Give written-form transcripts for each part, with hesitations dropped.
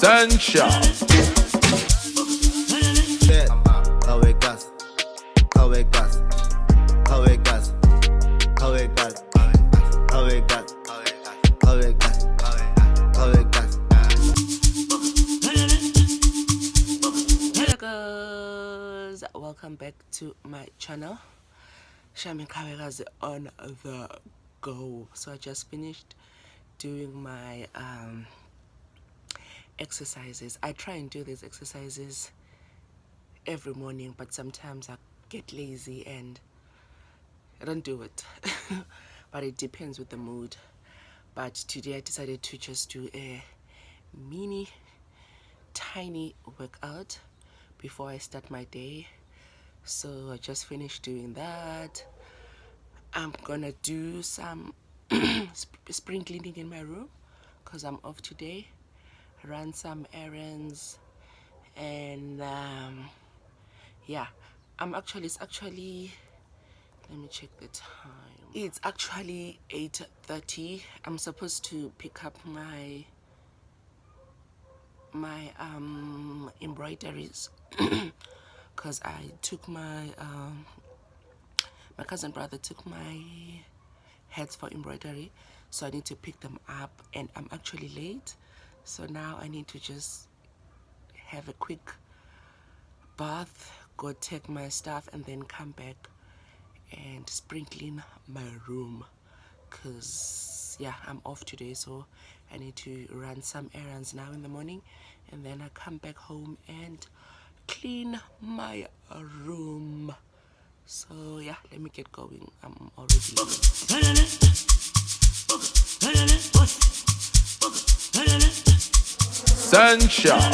Sunshine. Kawegas, Kawegas, Kawegas, Kawegas, Kawegas, Kawegas, Kawegas. Hello guys, welcome back to my channel. Shami Kawegas on the go. So I just finished doing my exercises. I try and do these exercises every morning, but sometimes I get lazy and I don't do it. But it depends with the mood. But today I decided to just do a mini tiny workout before I start my day. So I just finished doing that. I'm gonna do some spring cleaning in my room because I'm off today, run some errands, and yeah, it's actually, let me check the time. It's actually 8:30. I'm supposed to pick up my embroideries because I took my cousin brother took my heads for embroidery, so I need to pick them up, and I'm actually late. So now I need to just have a quick bath, go take my stuff, and then come back and spring clean my room because yeah, I'm off today, so I need to run some errands now in the morning, and then I come back home and clean my room. So yeah, let me get going. I'm already Sunshine.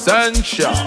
Sunshine.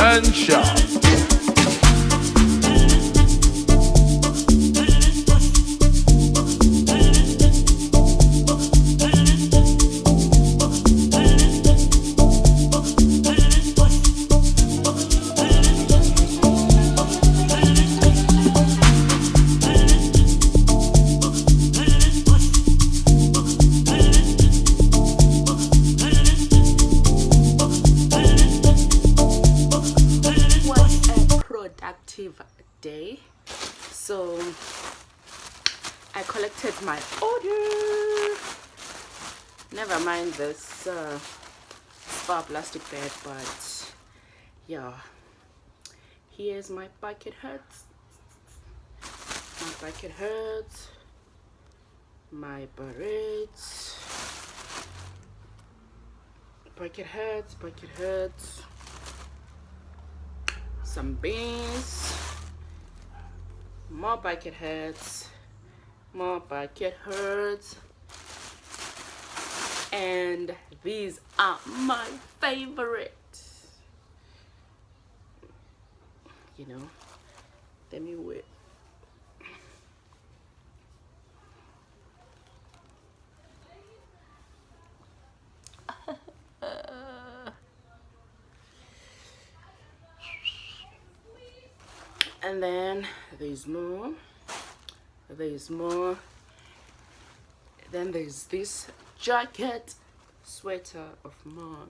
Sunshine. day. So I collected my order. Never mind this spa plastic bag, but yeah, here's my bucket hat, my barrettes, bucket hats, some beans, more bucket hats, and these are my favorite. you know. Let me wait. And then there's more. Then there's this jacket, sweater of mine.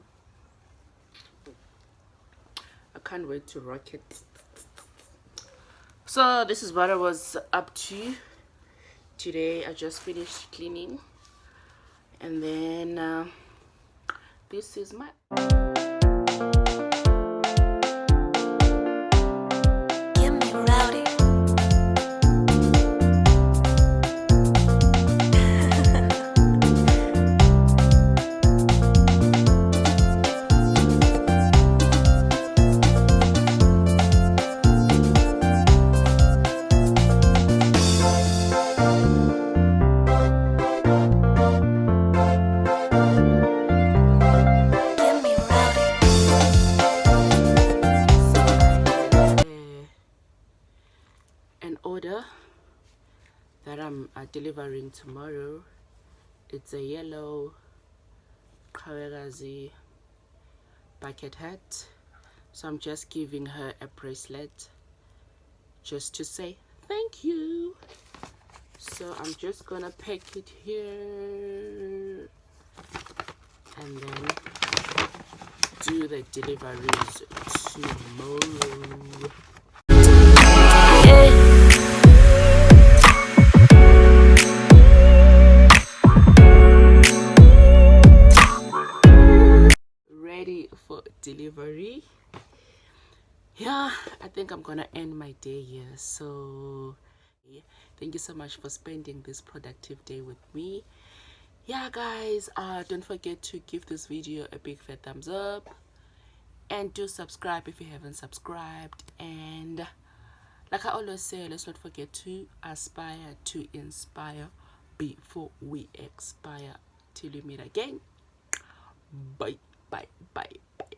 I can't wait to rock it. So this is what I was up to today. I just finished cleaning, and then this is my an order that I'm delivering tomorrow. It's a yellow Kawekazi bucket hat, so I'm just giving her a bracelet just to say thank you. So I'm just gonna pack it here and then do the deliveries tomorrow. Ready for delivery. Yeah, I think I'm gonna end my day here. So thank you so much for spending this productive day with me. Yeah guys, don't forget to give this video a big fat thumbs up, and do subscribe if you haven't subscribed. And like I always say, let's not forget to aspire to inspire before we expire. Till we meet again, bye bye bye bye.